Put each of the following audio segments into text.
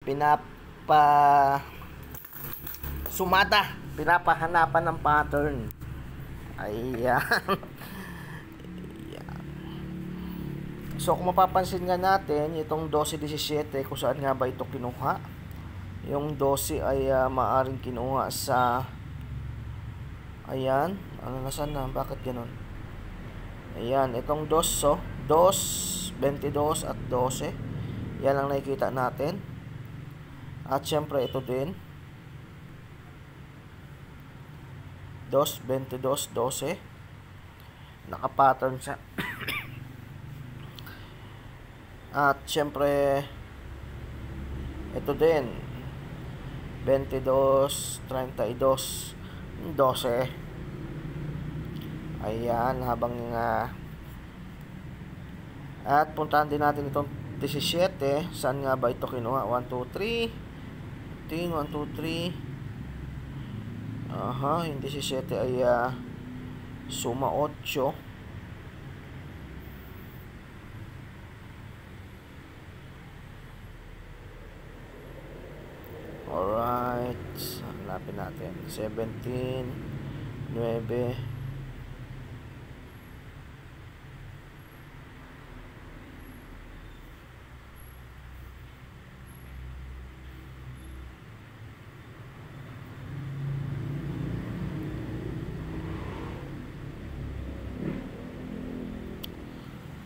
pinapa sumata, pinapahanapan ng pattern. Ayan. So kung mapapansin nga natin, itong 12-17, kung saan nga ba ito kinuha? Yung 12 ay maaring kinuha sa, ayan, ano, nasaan na? Bakit ganun? Ayan, itong 2, so 2, 22 at 12. Yan ang nakikita natin. At syempre ito din, 2, 22, 12. Naka-pattern siya. At syempre ito din 22, 32, 12. Ayan, habang at puntahan din natin itong 17. Saan nga ba ito kinuha? 1, 2, 3 1, 2, 3. Aha, yung 17 ay suma 8. Alright, hanapin natin 17, 9.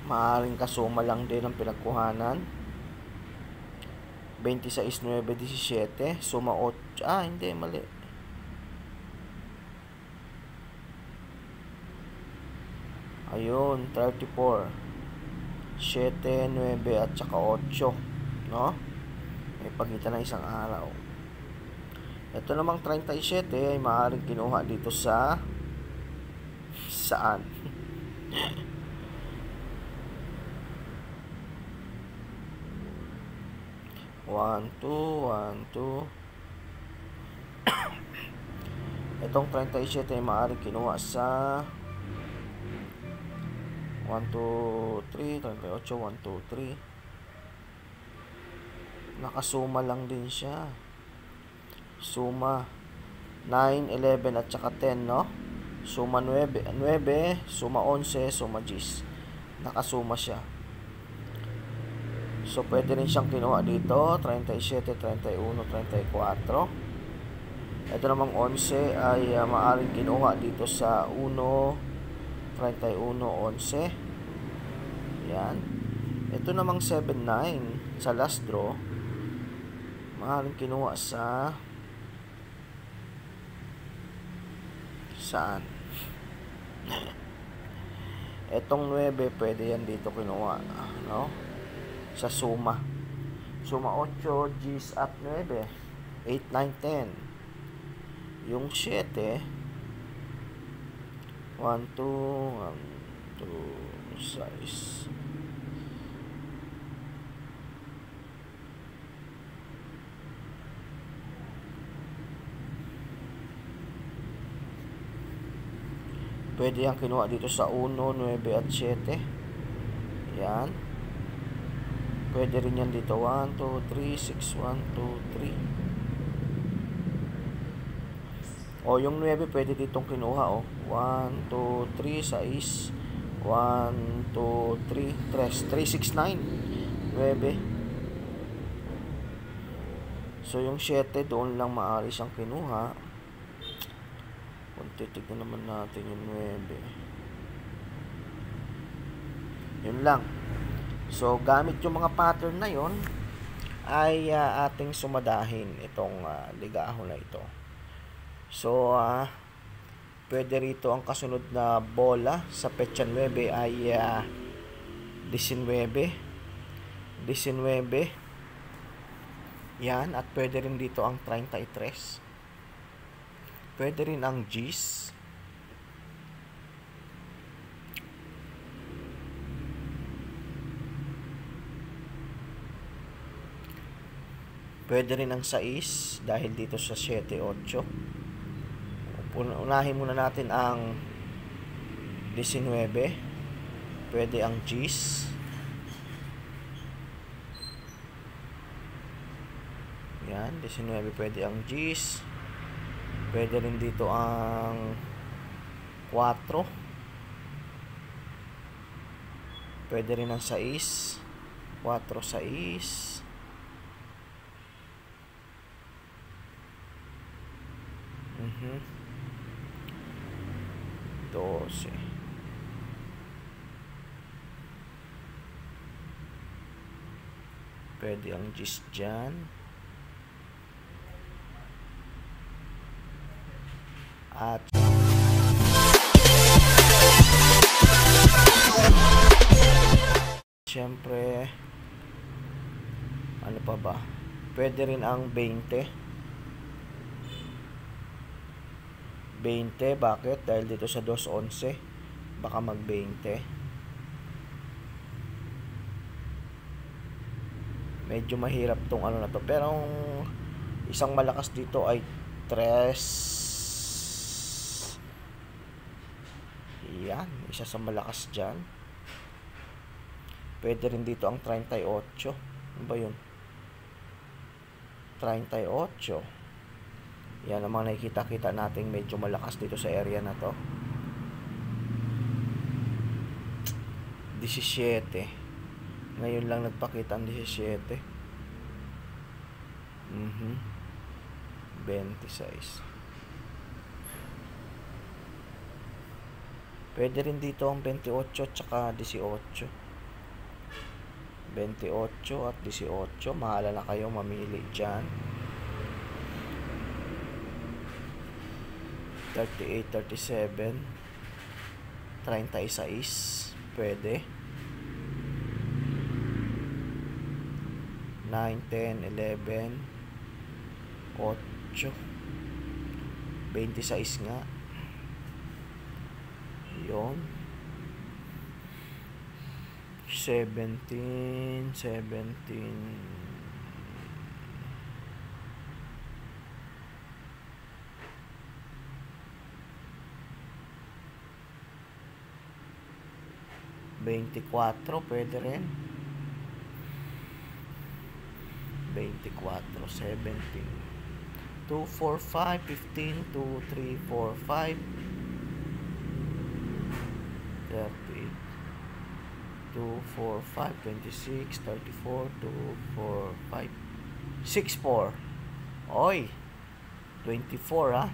Maaaring kasuma lang din ang pinagkuhanan. 26, 9, 17, suma 8. Hindi, mali. Ayun, 34. 7, 9, at saka 8. No? May pagitan ng isang araw. Ito namang 37 ay maaaring kinuha dito sa saan? 1, 2, 1, 2. Itong 37 ay maaaring kinuha sa 1, 2, 3, 38, 1, 2, 3. Nakasuma lang din siya. Suma 9, 11 at saka 10, no? Suma 9, suma 11, suma 10. Nakasuma siya. So, pwede rin siyang kinuha dito. 37, 31, 34. Ito namang 11 ay maaaring kinuha dito sa 1, 31, 11. Yan. Ito namang 7, 9 sa last draw. Maaaring kinuha sa saan? Etong 9, pwede yan dito kinuha, no? Sa suma 8, G's at 9, 8, 9, 10. Yung 7, 1, 2, 6. Pwede yung kinuha dito sa 1, 9 at 7. Yan. Pwede rin yan dito. 1, 2, 3, 6, 1, 2, 3. O, yung 9 pwede ditong kinuha, o. 1, 2, 3, 6. 1, 2, 3, 3, 6, 9. 9. So, yung 7 doon lang maaari siyang kinuha. Kung titignan naman natin yung 9. Yun lang. So, gamit yung mga pattern na yon ay ating sumadahin itong ligahon na ito. So, pwede rito ang kasunod na bola sa petsa 9 ay 19. 19. Yan. At pwede rin dito ang 33. Pwede rin ang G's. Pwede rin ang 6 dahil dito sa 7, 8. Unahin muna natin ang 19. Pwede ang G's. Yan, 19 pwede ang G's. Pwede rin dito ang 4. Pwede rin ang 6. 4, 6. Mhm. 12. Pwede ang G's dyan. At syempre, ano pa ba? Pwede rin ang 20. 20, bakit? Dahil dito sa 211, baka mag 20. Medyo mahirap tong ano na to, pero ang isang malakas dito ay 3. Yan, isa sa malakas dyan. Pwede rin dito ang 38. Ano ba yun? 38. Yan ang mga nakikita-kita nating medyo malakas dito sa area na to. 17. Ngayon lang nagpakita ang 17. 26. Pwede rin dito ang 28 at saka 18. 28 at 18. Mahala na kayo mamili dyan. 38, 37. 36. Pwede. 9, 10, 11. 8. 26 nga. Yun. 17. 24, pwede rin. 24, 17. 2, 4, 5, 15, 2, 3, 4, 5. 38. 2, 4, 5, 26, 34, 2, 4, 5, 6, 4. Oy, 24 ha.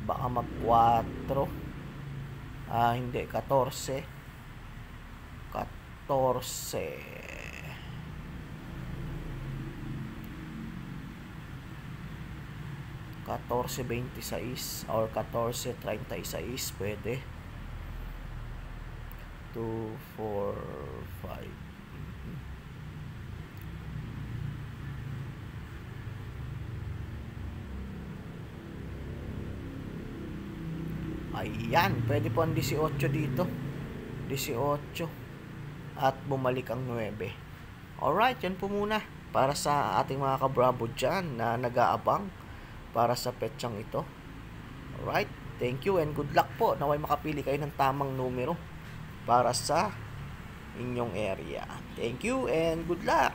Baka mag 4. Hindi, 14. 14. 14.26 or 14.36 pwede. 2, 4, 5. Ayan, pwede po ang 18 dito. 18 at bumalik ang 9. Alright, yan po muna para sa ating mga kabravo dyan na nag-aabang para sa petsang ito. Alright, thank you and good luck po. Naway makapili kayo ng tamang numero para sa inyong area. Thank you and good luck!